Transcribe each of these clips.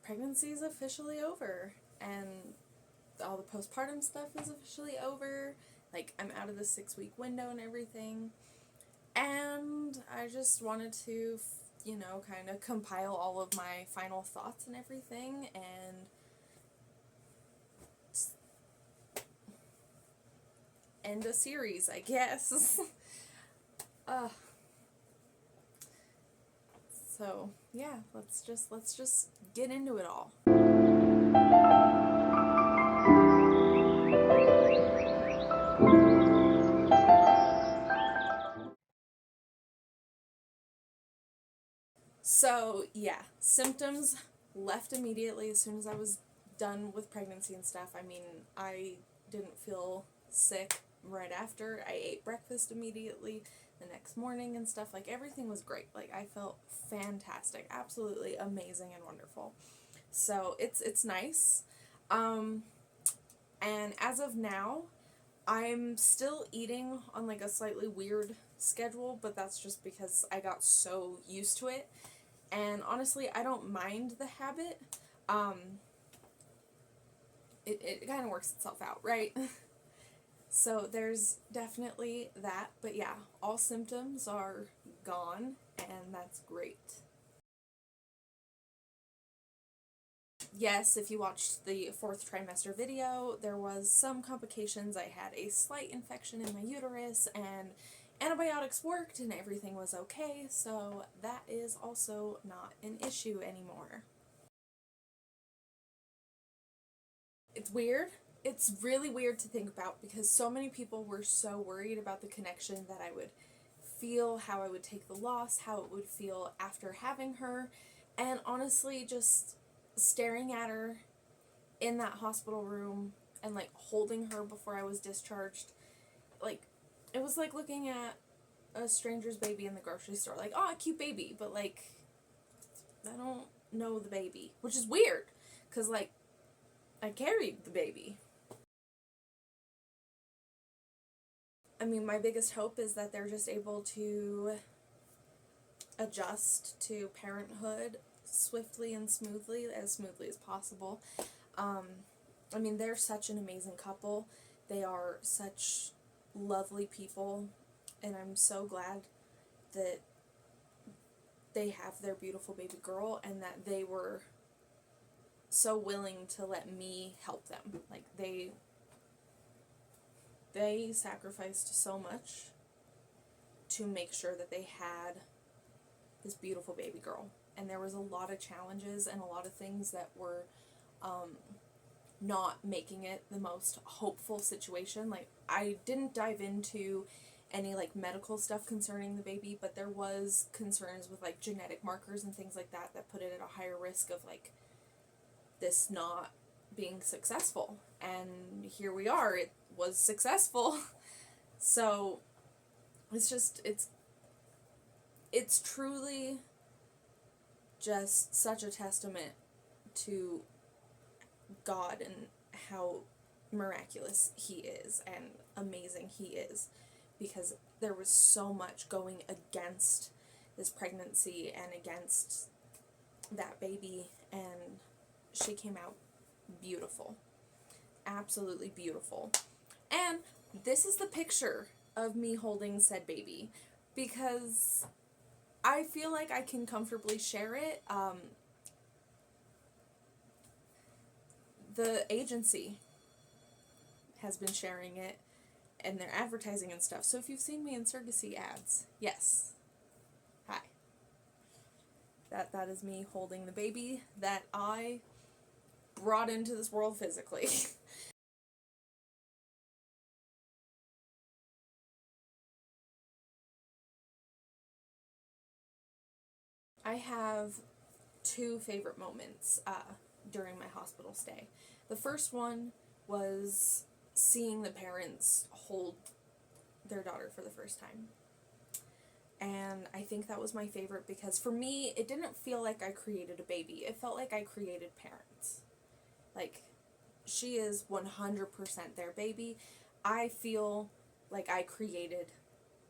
pregnancy is officially over, and all the postpartum stuff is officially over. Like, I'm out of the 6-week window and everything. And I just wanted to, kind of compile all of my final thoughts and everything, and end a series, I guess. So yeah, let's just get into it all. So yeah, symptoms left immediately as soon as I was done with pregnancy and stuff. I mean, I didn't feel sick right after. I ate breakfast immediately the next morning and stuff. Like, everything was great. Like, I felt fantastic, absolutely amazing and wonderful. So it's nice. And as of now, I'm still eating on like a slightly weird schedule, but that's just because I got so used to it. And honestly, I don't mind the habit. It kind of works itself out, right? So there's definitely that. But yeah, all symptoms are gone, and that's great. Yes, if you watched the 4th trimester video, there was some complications. I had a slight infection in my uterus, and antibiotics worked and everything was okay, so that is also not an issue anymore. It's weird. It's really weird to think about because so many people were so worried about the connection that I would feel, how I would take the loss, how it would feel after having her, and honestly, just staring at her in that hospital room and like holding her before I was discharged, like, it was like looking at a stranger's baby in the grocery store. Like, oh, a cute baby, but like, I don't know the baby, which is weird because like, I carried the baby. I mean, my biggest hope is that they're just able to adjust to parenthood swiftly and smoothly as possible. I mean, they're such an amazing couple. They are such lovely people, and I'm so glad that they have their beautiful baby girl and that they were so willing to let me help them. Like, they sacrificed so much to make sure that they had this beautiful baby girl. And there was a lot of challenges and a lot of things that were not making it the most hopeful situation. Like, I didn't dive into any like medical stuff concerning the baby, but there was concerns with like genetic markers and things like that that put it at a higher risk of like this not being successful. And here we are, it was successful. So it's just, it's truly just such a testament to God and how miraculous he is and amazing he is, because there was so much going against this pregnancy and against that baby, and she came out beautiful. Absolutely beautiful. And this is the picture of me holding said baby, because I feel like I can comfortably share it. The agency has been sharing it, and they're advertising and stuff. So if you've seen me in Surrogacy ads, yes. Hi. That is me holding the baby that I brought into this world physically. I have 2 favorite moments during my hospital stay. The first one was seeing the parents hold their daughter for the first time. And I think that was my favorite because for me, it didn't feel like I created a baby. It felt like I created parents. Like, she is 100% their baby. I feel like I created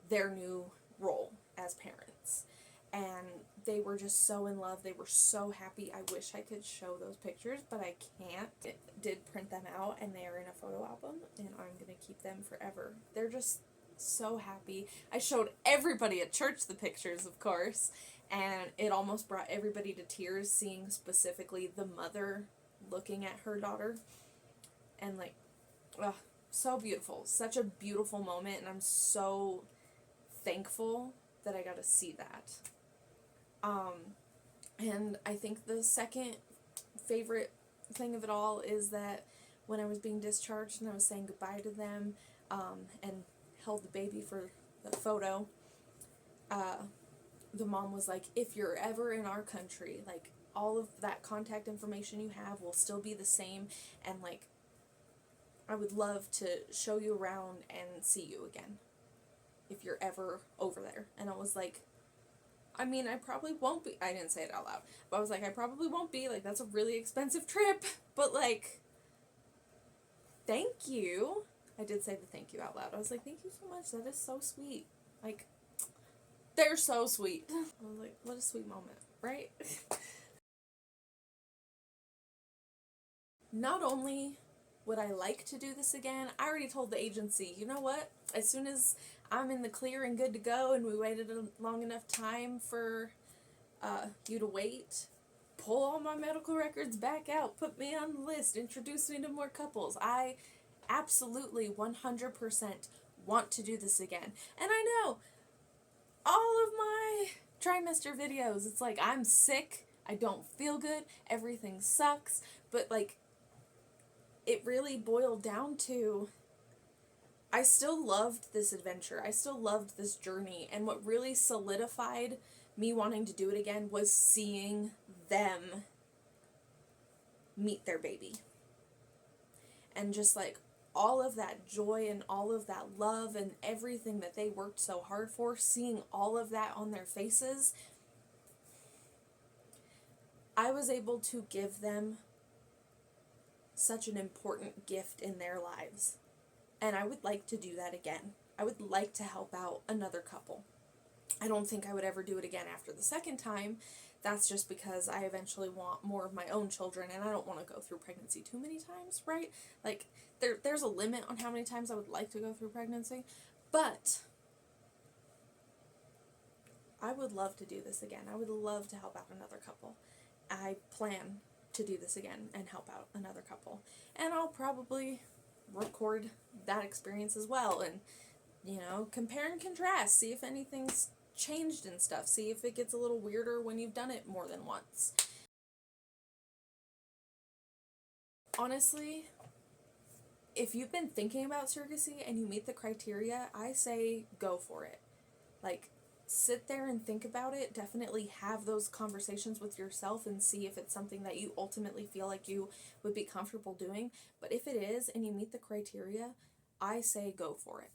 their new role as parents. and they were just so in love. They were so happy. I wish I could show those pictures, but I can't. I did print them out, and they are in a photo album, and I'm going to keep them forever. They're just so happy. I showed everybody at church the pictures, of course, and it almost brought everybody to tears seeing specifically the mother looking at her daughter, and like, ugh, so beautiful. Such a beautiful moment, and I'm so thankful that I got to see that. And I think the second favorite thing of it all is that when I was being discharged and I was saying goodbye to them, and held the baby for the photo, the mom was like, if you're ever in our country, like, all of that contact information you have will still be the same, and like, I would love to show you around and see you again if you're ever over there. And I was like, I mean, I probably won't be. I didn't say it out loud, but I was like, I probably won't be. Like, that's a really expensive trip, but like, thank you. I did say the thank you out loud. I was like, thank you so much. That is so sweet. Like, they're so sweet. I was like, what a sweet moment, right? Not only would I like to do this again, I already told the agency, you know what? As soon as I'm in the clear and good to go and we waited a long enough time for you to wait, pull all my medical records back out, put me on the list, introduce me to more couples. I absolutely 100% want to do this again. And I know all of my trimester videos, it's like, I'm sick, I don't feel good, everything sucks, but like, it really boiled down to, I still loved this adventure. I still loved this journey. And what really solidified me wanting to do it again was seeing them meet their baby. And just like all of that joy and all of that love and everything that they worked so hard for, seeing all of that on their faces, I was able to give them such an important gift in their lives. And I would like to do that again. I would like to help out another couple. I don't think I would ever do it again after the second time. That's just because I eventually want more of my own children, and I don't want to go through pregnancy too many times, right? Like, there's a limit on how many times I would like to go through pregnancy. But I would love to do this again. I would love to help out another couple. I plan to do this again and help out another couple. And I'll probably record that experience as well and, you know, compare and contrast, see if anything's changed and stuff, see if it gets a little weirder when you've done it more than once. Honestly, if you've been thinking about surrogacy and you meet the criteria, I say go for it. Like, sit there and think about it. Definitely have those conversations with yourself and see if it's something that you ultimately feel like you would be comfortable doing. But if it is and you meet the criteria, I say go for it.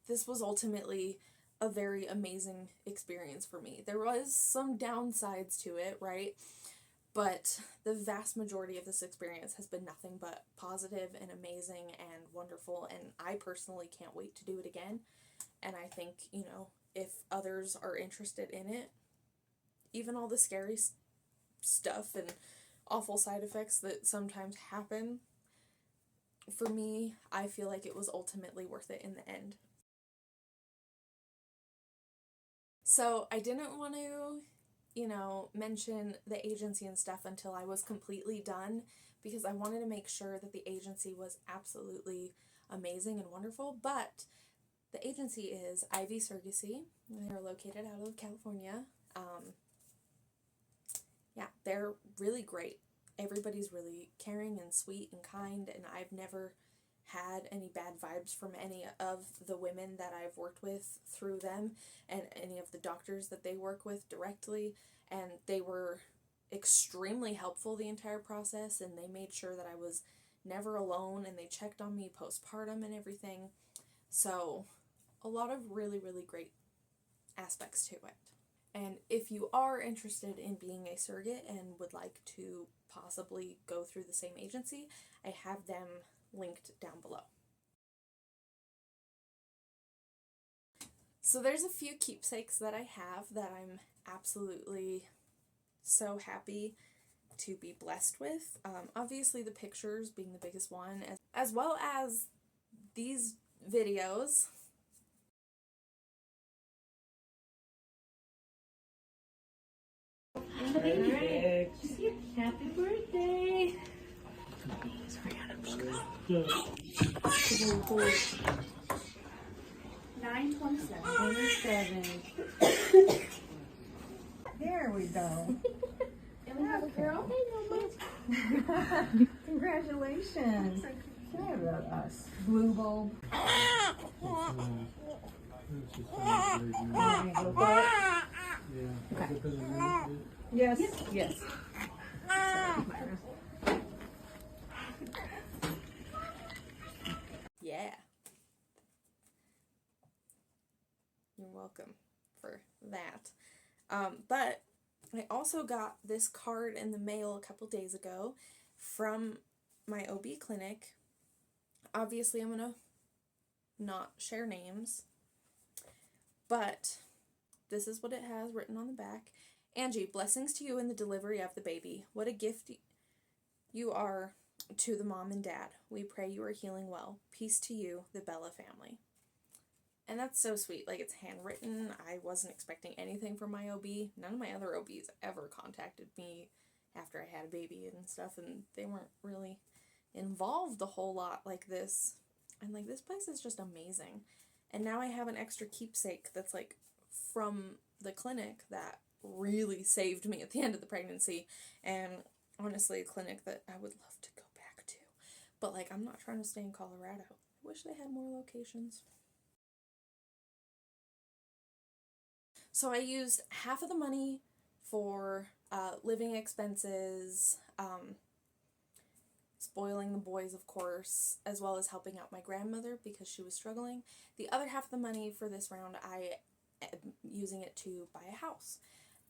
This was ultimately a very amazing experience for me. There was some downsides to it, right? But the vast majority of this experience has been nothing but positive and amazing and wonderful, and I personally can't wait to do it again. And I think, you know, if others are interested in it, even all the scary stuff and awful side effects that sometimes happen, for me, I feel like it was ultimately worth it in the end. So I didn't want to, you know, mention the agency and stuff until I was completely done, because I wanted to make sure that the agency was absolutely amazing and wonderful. But the agency is Ivy Surrogacy. They're located out of California. Yeah, they're really great. Everybody's really caring and sweet and kind, and I've never had any bad vibes from any of the women that I've worked with through them and any of the doctors that they work with directly, and they were extremely helpful the entire process, and they made sure that I was never alone, and they checked on me postpartum and everything. So a lot of really, really great aspects to it. And if you are interested in being a surrogate and would like to possibly go through the same agency, I have them linked down below. So there's a few keepsakes that I have that I'm absolutely so happy to be blessed with. Obviously the pictures being the biggest one, as well as these videos. Right. Happy birthday. Sorry, Adam. 9/27. There we go. And we have a girl. Congratulations. Sorry about us. Blue bulb. Yes. Yes. Yeah. You're welcome for that. But I also got this card in the mail a couple days ago from my OB clinic. Obviously, I'm going to not share names, but this is what it has written on the back. Angie, blessings to you in the delivery of the baby. What a gift you are to the mom and dad. We pray you are healing well. Peace to you, the Bella family. And that's so sweet. Like, it's handwritten. I wasn't expecting anything from my OB. None of my other OBs ever contacted me after I had a baby and stuff, and they weren't really involved a whole lot like this. And, like, this place is just amazing. And now I have an extra keepsake that's, like, from the clinic that really saved me at the end of the pregnancy. And honestly, a clinic that I would love to go back to. But, like, I'm not trying to stay in Colorado. I wish they had more locations. So I used half of the money for living expenses, spoiling the boys, of course, as well as helping out my grandmother because she was struggling. The other half of the money for this round, I am using it to buy a house.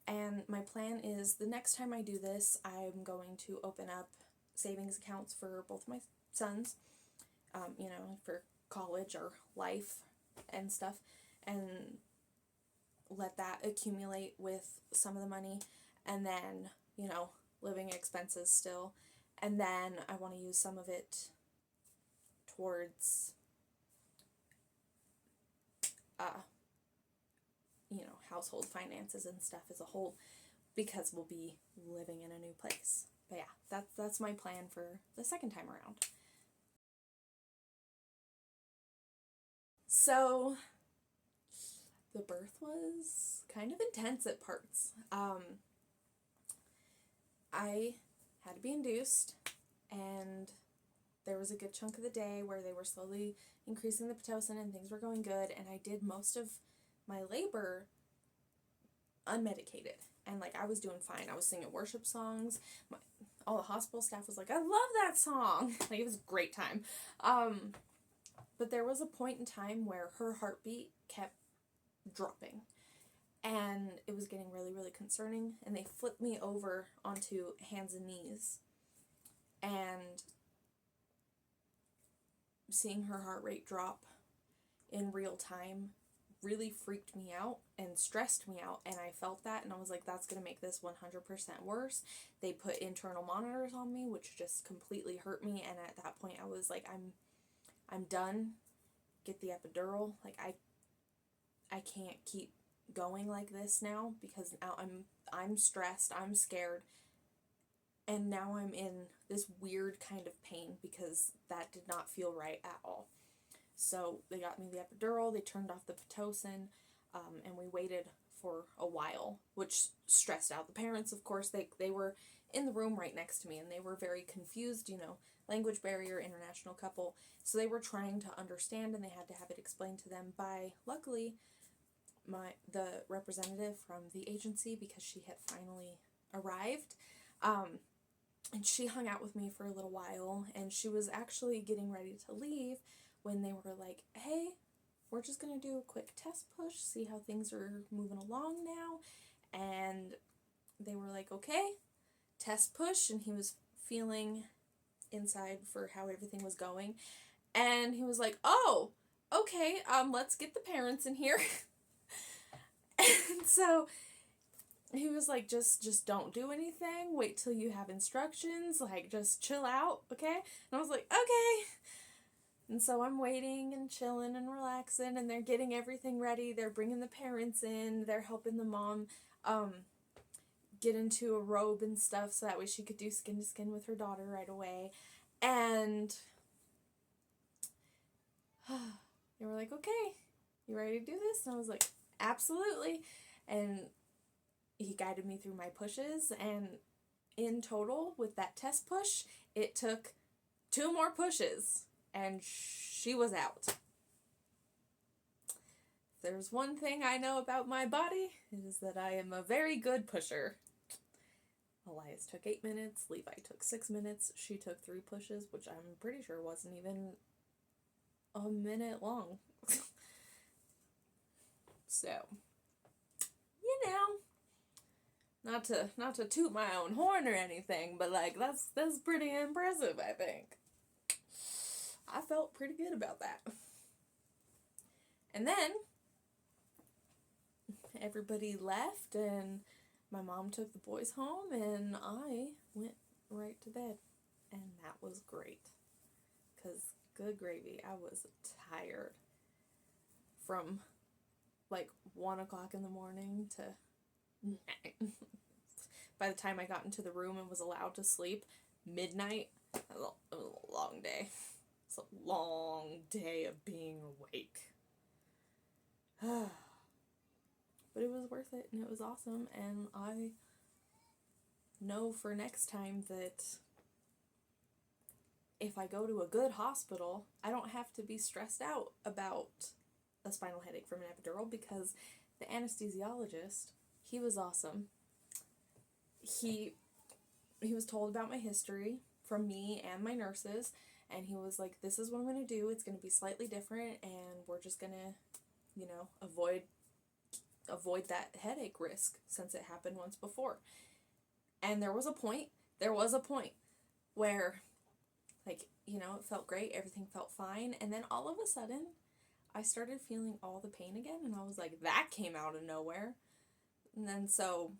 And my plan is the next time I do this, I'm going to open up savings accounts for both my sons, for college or life and stuff, and let that accumulate with some of the money, and then, living expenses still. And then I want to use some of it towards, household finances and stuff as a whole, because we'll be living in a new place. But yeah, that's my plan for the second time around. So the birth was kind of intense at parts. I had to be induced, and there was a good chunk of the day where they were slowly increasing the Pitocin and things were going good, and I did most of my labor unmedicated, and I was doing fine. I was singing worship songs. All the hospital staff was like, I love that song. It was a great time. But there was a point in time where her heartbeat kept dropping, and it was getting really, really concerning, and they flipped me over onto hands and knees, and seeing her heart rate drop in real time really freaked me out and stressed me out, and I felt that, and I was like, that's going to make this 100% worse. They put internal monitors on me, which just completely hurt me, and at that point I was like, I'm done. Get the epidural. I can't keep going like this now, because now I'm stressed, I'm scared, and now I'm in this weird kind of pain because that did not feel right at all. So they got me the epidural, they turned off the Pitocin, and we waited for a while, which stressed out the parents, of course. They were in the room right next to me, and they were very confused, language barrier, international couple, so they were trying to understand, and they had to have it explained to them by, luckily, the representative from the agency, because she had finally arrived, and she hung out with me for a little while, and she was actually getting ready to leave when they were like, hey, we're just going to do a quick test push, see how things are moving along now. And they were like, okay, test push, and he was feeling inside for how everything was going, and he was like, oh, okay, let's get the parents in here. So he was like, just don't do anything. Wait till you have instructions. Like, just chill out, okay? And I was like, okay. And so I'm waiting and chilling and relaxing, and they're getting everything ready. They're bringing the parents in. They're helping the mom get into a robe and stuff so that way she could do skin to skin with her daughter right away. And they were like, okay, you ready to do this? And I was like, absolutely. And he guided me through my pushes, and in total, with that test push, it took 2 more pushes, and she was out. If there's one thing I know about my body, it is that I am a very good pusher. Elias took 8 minutes, Levi took 6 minutes, she took 3 pushes, which I'm pretty sure wasn't even a minute long. So, you know, not to toot my own horn or anything, but like that's pretty impressive, I think. I felt pretty good about that. And then everybody left, and my mom took the boys home, and I went right to bed. And that was great. Because, good gravy, I was tired. From, like, 1 o'clock in the morning to 9. By the time I got into the room and was allowed to sleep, midnight. It was a long day. It's a long day of being awake. But it was worth it, and it was awesome, and I know for next time that if I go to a good hospital, I don't have to be stressed out about a spinal headache from an epidural, because the anesthesiologist, he was awesome. He was told about my history from me and my nurses, and he was like, this is what I'm going to do, it's going to be slightly different, and we're just going to, you know, avoid that headache risk since it happened once before. And there was a point where, like, you know, it felt great, everything felt fine, and then all of a sudden, I started feeling all the pain again, and I was like, that came out of nowhere. And then so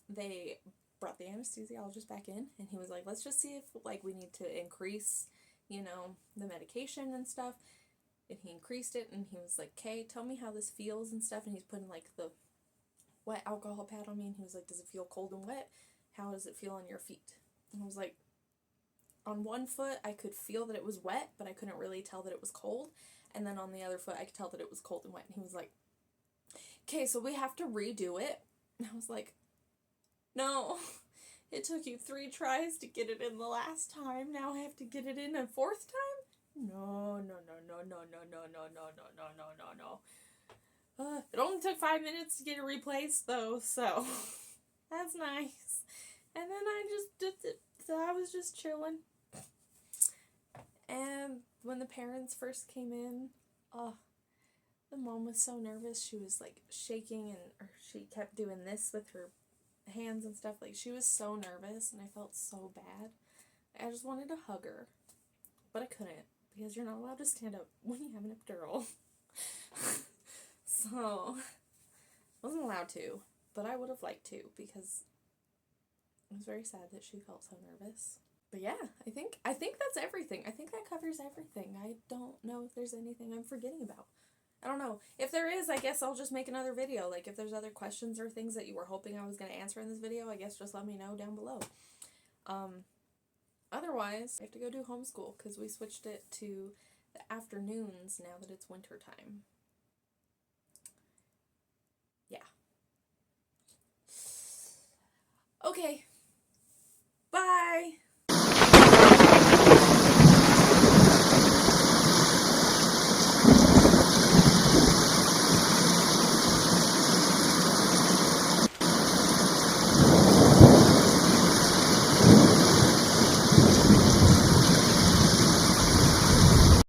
they brought the anesthesiologist back in, and he was like, let's just see if, like, we need to increase, you know, the medication and stuff. And he increased it, and he was like, okay, tell me how this feels and stuff. And he's putting, like, the wet alcohol pad on me, and he was like, does it feel cold and wet? How does it feel on your feet? And I was like, on one foot, I could feel that it was wet, but I couldn't really tell that it was cold. And then on the other foot, I could tell that it was cold and wet. And he was like, okay, so we have to redo it. And I was like, no, it took you 3 tries to get it in the last time. Now I have to get it in a 4th time? No. It only took 5 minutes to get it replaced, though, so that's nice. And then I just did it. So I was just chilling. And when the parents first came in, the mom was so nervous. She was like shaking, or she kept doing this with her hands and stuff. Like, she was so nervous, and I felt so bad. I just wanted to hug her, but I couldn't, because you're not allowed to stand up when you have an epidural. So I wasn't allowed to, but I would have liked to, because I was very sad that she felt so nervous. But yeah, I think that's everything. I think that covers everything. I don't know if there's anything I'm forgetting about. I don't know. If there is, I guess I'll just make another video. Like, if there's other questions or things that you were hoping I was going to answer in this video, I guess just let me know down below. Otherwise, I have to go do homeschool, because we switched it to the afternoons now that it's winter time. Yeah. Okay,